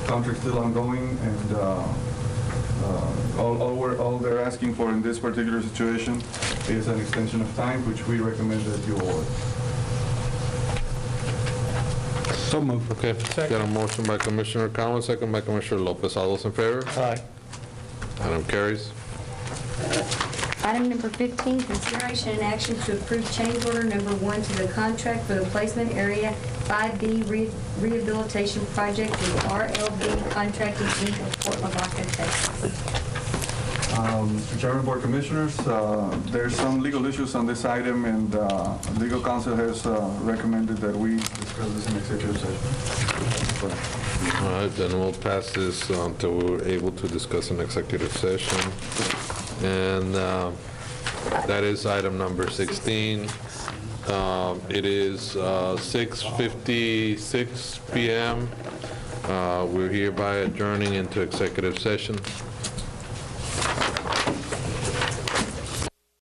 contract's still ongoing, and all they're asking for in this particular situation is an extension of time, which we recommend that you award. So moved. Okay, got a motion by Commissioner Cowan, second by Commissioner Lopez. All those in favor? Aye. Item carries. Item number 15, consideration and action to approve change order number 1 to the contract for the Placement Area 5B Rehabilitation Project with RLB Contracting, Inc. of Fort Lavaca, Texas. Mr. Chairman, Board Commissioners, there's some legal issues on this item, and legal counsel has recommended that we discuss this in executive session. All right, then we'll pass this until we're able to discuss an executive session. And that is item number 16. It is 6:56 p.m. We're hereby adjourning into executive session.